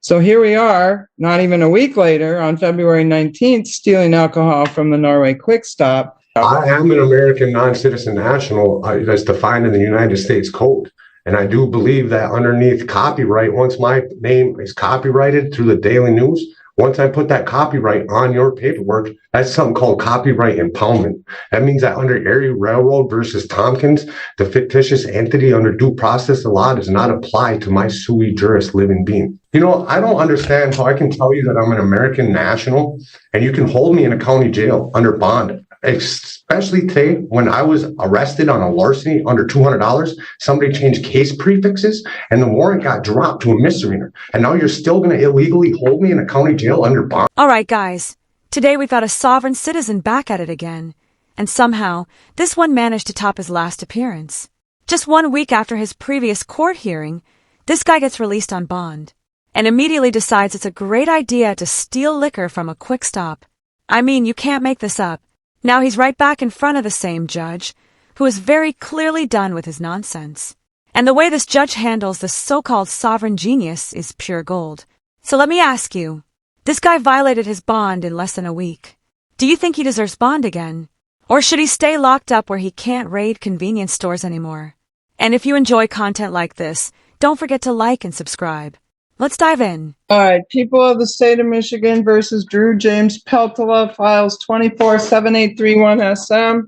So here we are, not even a week later, on February 19th, stealing alcohol from the Norway Quick Stop. I am an American non-citizen national that's defined in the United States Code. And I do believe that underneath copyright, once my name is copyrighted through the Daily News, once I put that copyright on your paperwork, that's something called copyright impoundment. That means that under Erie Railroad versus Tompkins, the fictitious entity under due process of law does not apply to my sui juris living being. You know, I don't understand how I can tell you that I'm an American national and you can hold me in a county jail under bond. Especially today, when I was arrested on a larceny under $200, somebody changed case prefixes and the warrant got dropped to a misdemeanor. And now you're still going to illegally hold me in a county jail under bond? All right, guys. Today we've got a sovereign citizen back at it again. And somehow, this one managed to top his last appearance. Just 1 week after his previous court hearing, this guy gets released on bond and immediately decides it's a great idea to steal liquor from a quick stop. I mean, you can't make this up. Now he's right back in front of the same judge, who is very clearly done with his nonsense. And the way this judge handles the so-called sovereign genius is pure gold. So let me ask you, this guy violated his bond in less than a week. Do you think he deserves bond again? Or should he stay locked up where he can't raid convenience stores anymore? And if you enjoy content like this, don't forget to like and subscribe. Let's dive in. All right. People of the State of Michigan versus Drew James Peltola, files 247831SM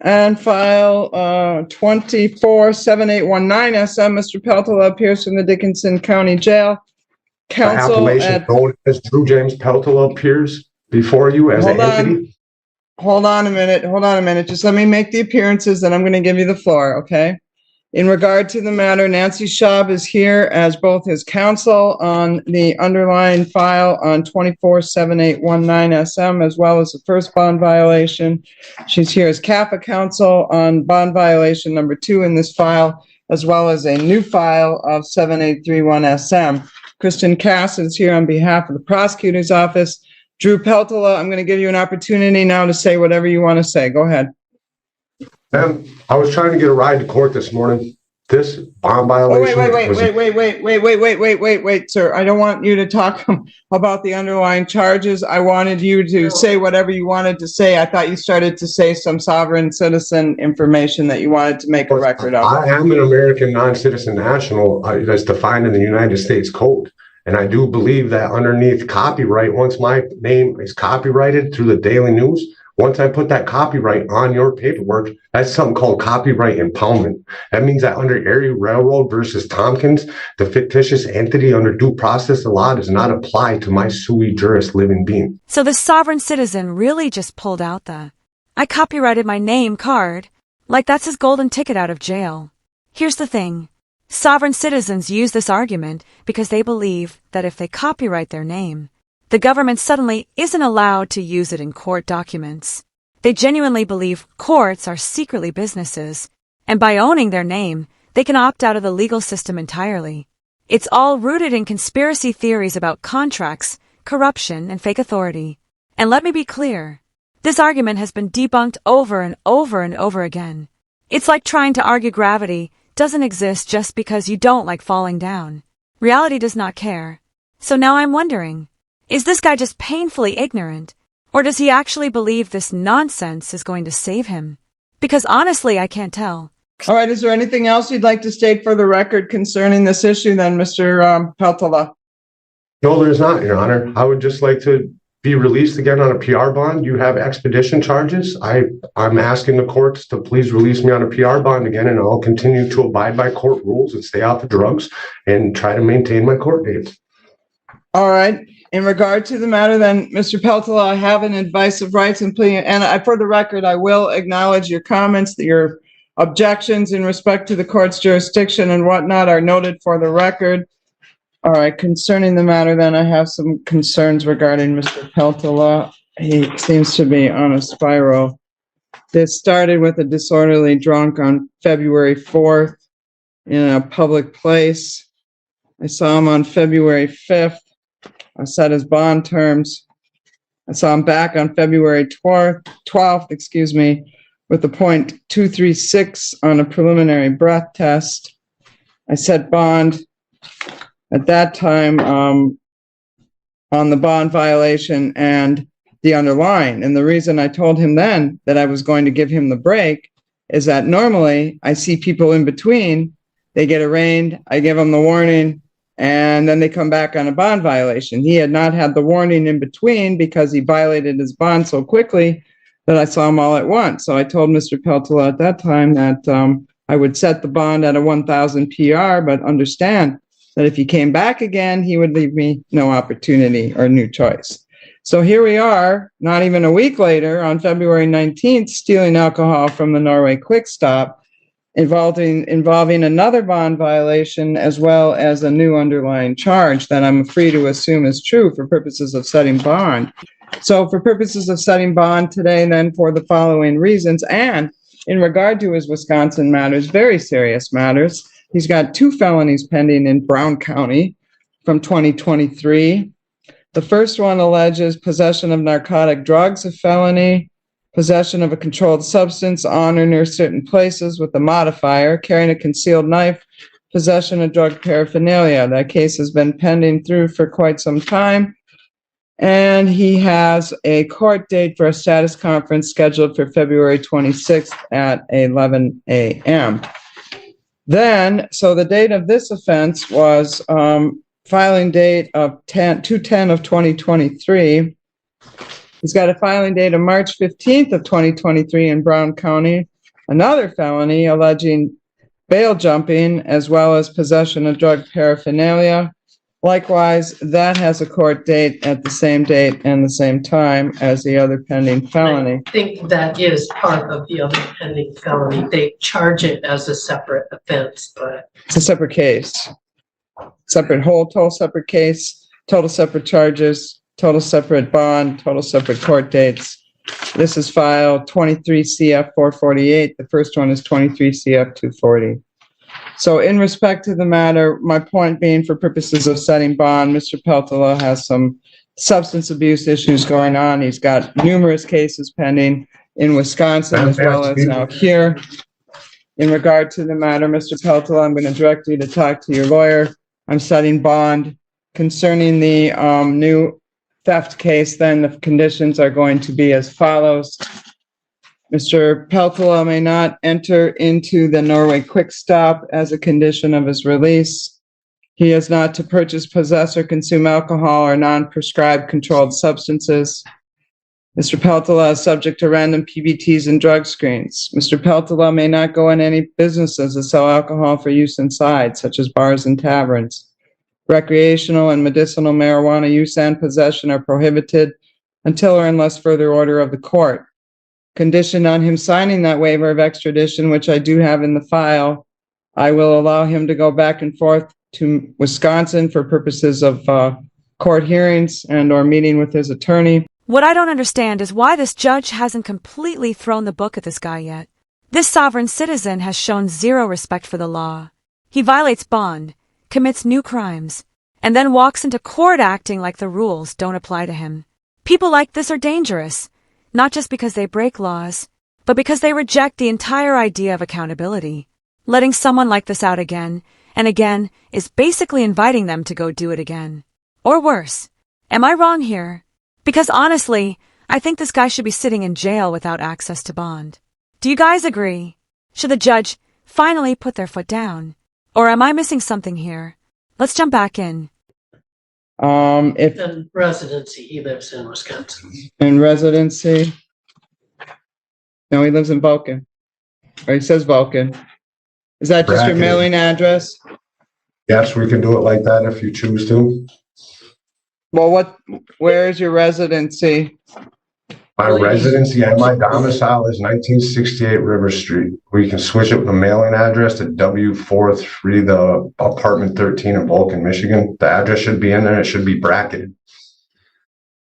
and file 247819SM. Mr. Peltola appears from the Dickinson County Jail. Counsel the appellation known as Drew James Peltola appears before you as an entity. Hold on a minute. Just let me make the appearances, and I'm going to give you the floor, okay? In regard to the matter, Nancy Schaub is here as both his counsel on the underlying file on 247819SM, as well as the first bond violation. She's here as CAFA counsel on bond violation number 2 in this file, as well as a new file of 7831SM. Kristen Cass is here on behalf of the prosecutor's office. Drew Peltola, I'm going to give you an opportunity now to say whatever you want to say. Go ahead. Ma'am, I was trying to get a ride to court this morning. This bond violation. Wait, sir. I don't want you to talk about the underlying charges. I wanted you to say whatever you wanted to say. I thought you started to say some sovereign citizen information that you wanted to make a record of. I am an American non-citizen national that's defined in the United States Code. And I do believe that underneath copyright, once my name is copyrighted through the Daily News, once I put that copyright on your paperwork, that's something called copyright impoundment. That means that under Erie Railroad versus Tompkins, the fictitious entity under due process of law does not apply to my sui juris living being. So the sovereign citizen really just pulled out the "I copyrighted my name" card, like that's his golden ticket out of jail. Here's the thing. Sovereign citizens use this argument because they believe that if they copyright their name, the government suddenly isn't allowed to use it in court documents. They genuinely believe courts are secretly businesses, and by owning their name, they can opt out of the legal system entirely. It's all rooted in conspiracy theories about contracts, corruption, and fake authority. And let me be clear, this argument has been debunked over and over and over again. It's like trying to argue gravity doesn't exist just because you don't like falling down. Reality does not care. So now I'm wondering, is this guy just painfully ignorant, or does he actually believe this nonsense is going to save him? Because honestly, I can't tell. All right, is there anything else you'd like to state for the record concerning this issue then, Mr. Peltola? No, there's not, Your Honor. I would just like to be released again on a PR bond. You have expedition charges. I'm asking the courts to please release me on a PR bond again, and I'll continue to abide by court rules and stay off the drugs and try to maintain my court dates. All right. In regard to the matter, then, Mr. Peltola, I have an advice of rights and plea, and for the record, I will acknowledge your comments, your objections in respect to the court's jurisdiction and whatnot are noted for the record. All right. Concerning the matter, then, I have some concerns regarding Mr. Peltola. He seems to be on a spiral. This started with a disorderly drunk on February 4th in a public place. I saw him on February 5th. I set his bond terms. I saw him back on February 12th, with a .236 on a preliminary breath test. I set bond at that time, on the bond violation and the underlying. And the reason I told him then that I was going to give him the break is that normally I see people in between, they get arraigned, I give them the warning, and then they come back on a bond violation. He had not had the warning in between because he violated his bond so quickly that I saw him all at once. So I told Mr. Peltola at that time that I would set the bond at a 1,000 PR, but understand that if he came back again, he would leave me no opportunity or new choice. So here we are, not even a week later, on February 19th, stealing alcohol from the Norway Quick Stop, involving another bond violation as well as a new underlying charge that I'm free to assume is true for purposes of setting bond. So for purposes of setting bond today, then, for the following reasons, and in regard to his Wisconsin matters, very serious matters, he's got 2 felonies pending in Brown County from 2023. The first one alleges possession of narcotic drugs, a felony, possession of a controlled substance on or near certain places with a modifier, carrying a concealed knife, possession of drug paraphernalia. That case has been pending through for quite some time. And he has a court date for a status conference scheduled for February 26th at 11 a.m. Then, so the date of this offense was filing date of 2/10 of 2023. He's got a filing date of March 15th of 2023 in Brown County. Another felony alleging bail jumping as well as possession of drug paraphernalia. Likewise, that has a court date at the same date and the same time as the other pending felony. I think that is part of the other pending felony. They charge it as a separate offense, but It's a separate case. Total separate case, total separate charges, total separate bond, total separate court dates. This is file 23 CF 448. The first one is 23 CF 240. So in respect to the matter, my point being for purposes of setting bond, Mr. Peltola has some substance abuse issues going on. He's got numerous cases pending in Wisconsin as well as now here. In regard to the matter, Mr. Peltola, I'm going to direct you to talk to your lawyer. I'm setting bond concerning the new theft case. Then the conditions are going to be as follows. Mr. Peltola may not enter into the Norway Quick Stop as a condition of his release. He is not to purchase, possess, or consume alcohol or non-prescribed controlled substances. Mr. Peltola is subject to random PBTs and drug screens. Mr. Peltola may not go in any businesses that sell alcohol for use inside, such as bars and taverns. Recreational and medicinal marijuana use and possession are prohibited until or unless further order of the court. Conditioned on him signing that waiver of extradition, which I do have in the file, I will allow him to go back and forth to Wisconsin for purposes of court hearings and or meeting with his attorney. What I don't understand is why this judge hasn't completely thrown the book at this guy yet. This sovereign citizen has shown zero respect for the law. He violates bond, commits new crimes, and then walks into court acting like the rules don't apply to him. People like this are dangerous, not just because they break laws, but because they reject the entire idea of accountability. Letting someone like this out again and again is basically inviting them to go do it again. Or worse. Am I wrong here? Because honestly, I think this guy should be sitting in jail without access to bond. Do you guys agree? Should the judge finally put their foot down? Or am I missing something here? Let's jump back in. If in residency, he lives in Wisconsin. in residency, no, he lives in Vulcan, or he says Vulcan. Is that just your Bracket. mailing address? Yes, we can do it like that if you choose to. Well, where is your residency? My residency and my domicile is 1968 River Street. We can switch it with a mailing address to W43, the apartment 13 in Vulcan, Michigan. The address should be in there. It should be bracketed.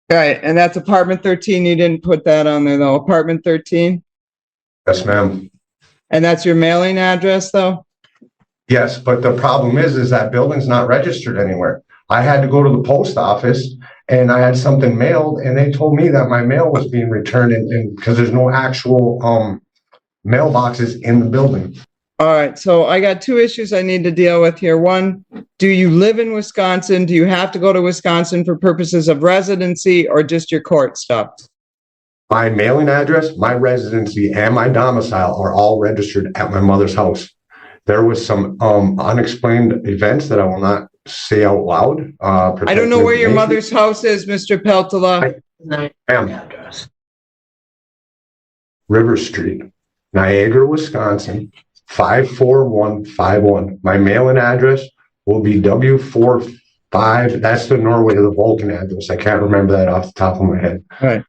Right, and that's apartment 13. You didn't put that on there though. Apartment 13? Yes, ma'am. And that's your mailing address though? Yes, but the problem is that building's not registered anywhere. I had to go to the post office and I had something mailed and they told me that my mail was being returned and because there's no actual mailboxes in the building. All right, so I got two issues I need to deal with here. One, do you live in Wisconsin? Do you have to go to Wisconsin for purposes of residency or just your court stuff? My mailing address, my residency, and my domicile are all registered at my mother's house. There was some unexplained events that I will not say out loud. I don't know where your mother's house is, Mr. Peltola. Ma'am. Address. River Street, Niagara, Wisconsin, 54151. My mailing address will be W45. That's the Norway, the Vulcan address. I can't remember that off the top of my head. All right.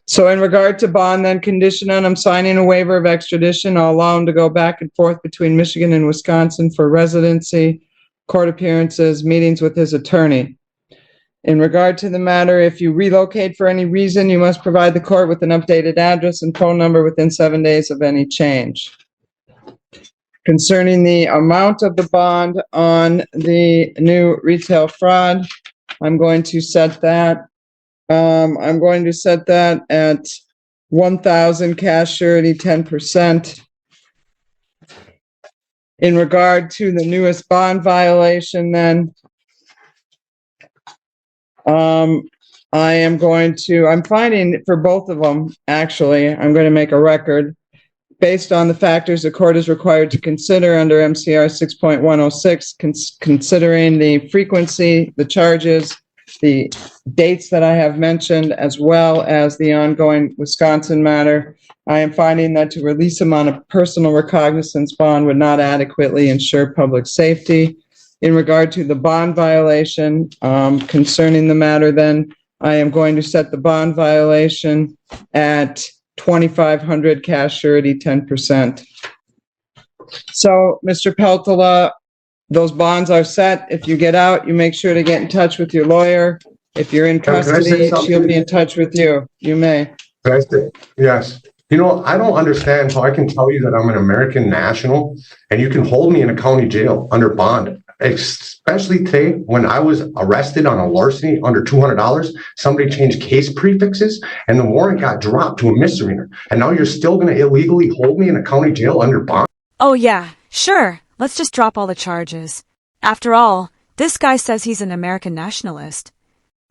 So in regard to bond, then condition on him signing a waiver of extradition, I'll allow him to go back and forth between Michigan and Wisconsin for residency, court appearances, meetings with his attorney. In regard to the matter, if you relocate for any reason, you must provide the court with an updated address and phone number within 7 days of any change. Concerning the amount of the bond on the new retail fraud, I'm going to set that at 1,000 cash surety, 10%. In regard to the newest bond violation, then, I'm finding for both of them, actually, I'm going to make a record based on the factors the court is required to consider under MCR 6.106, considering the frequency, the charges, the dates that I have mentioned, as well as the ongoing Wisconsin matter. I am finding that to release him on a personal recognizance bond would not adequately ensure public safety. In regard to the bond violation, concerning the matter, then I am going to set the bond violation at 2,500 cash surety, 10%. So, Mr. Peltola, those bonds are set. If you get out, you make sure to get in touch with your lawyer. If you're in custody, she'll be in touch with you. You may. Yes. You know, I don't understand how I can tell you that I'm an American national and you can hold me in a county jail under bond. Especially today, when I was arrested on a larceny under $200, somebody changed case prefixes and the warrant got dropped to a misdemeanor. And now you're still going to illegally hold me in a county jail under bond? Oh yeah, sure. Let's just drop all the charges. After all, this guy says he's an American nationalist.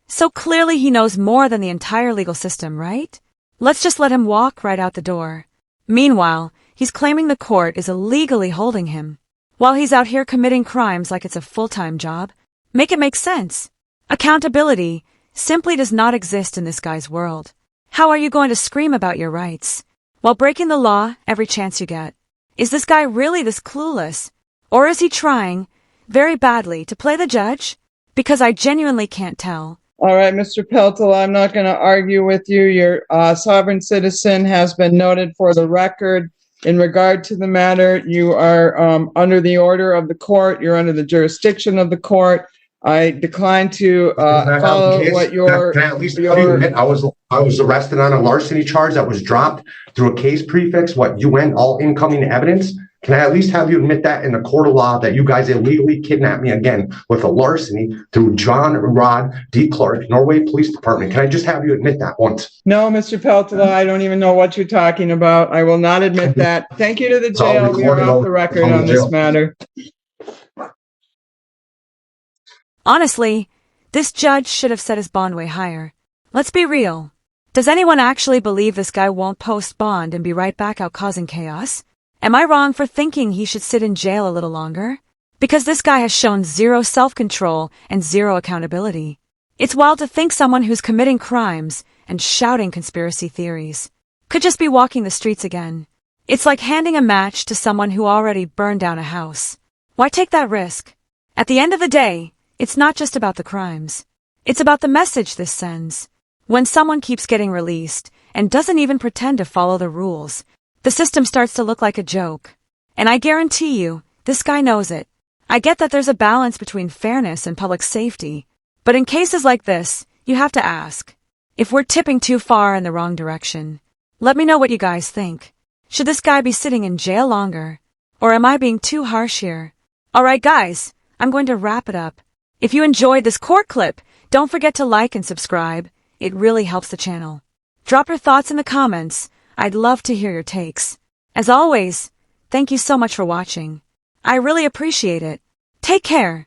So clearly he knows more than the entire legal system, right? Let's just let him walk right out the door. Meanwhile, he's claiming the court is illegally holding him, while he's out here committing crimes like it's a full-time job. Make it make sense. Accountability simply does not exist in this guy's world. How are you going to scream about your rights while breaking the law every chance you get? Is this guy really this clueless? Or is he trying, very badly, to play the judge? Because I genuinely can't tell. All right, Mr. Peltola, I'm not going to argue with you. Your sovereign citizen has been noted for the record. In regard to the matter, you are under the order of the court. You're under the jurisdiction of the court. I decline to follow what your... Can I at least tell you, admit I was arrested on a larceny charge that was dropped through a case prefix, UN, all incoming evidence? Can I at least have you admit that in the court of law that you guys illegally kidnapped me again with a larceny through John Rod D. Clark, Norway Police Department? Can I just have you admit that once? No, Mr. Peltola, I don't even know what you're talking about. I will not admit that. Thank you to the jail. We are off the record on this matter. Honestly, this judge should have set his bond way higher. Let's be real. Does anyone actually believe this guy won't post bond and be right back out causing chaos? Am I wrong for thinking he should sit in jail a little longer? Because this guy has shown zero self-control and zero accountability. It's wild to think someone who's committing crimes and shouting conspiracy theories could just be walking the streets again. It's like handing a match to someone who already burned down a house. Why take that risk? At the end of the day, it's not just about the crimes. It's about the message this sends. When someone keeps getting released and doesn't even pretend to follow the rules, the system starts to look like a joke. And I guarantee you, this guy knows it. I get that there's a balance between fairness and public safety, but in cases like this, you have to ask if we're tipping too far in the wrong direction. Let me know what you guys think. Should this guy be sitting in jail longer? Or am I being too harsh here? Alright guys, I'm going to wrap it up. If you enjoyed this court clip, don't forget to like and subscribe. It really helps the channel. Drop your thoughts in the comments. I'd love to hear your takes. As always, Thank you so much for watching. I really appreciate it. Take care.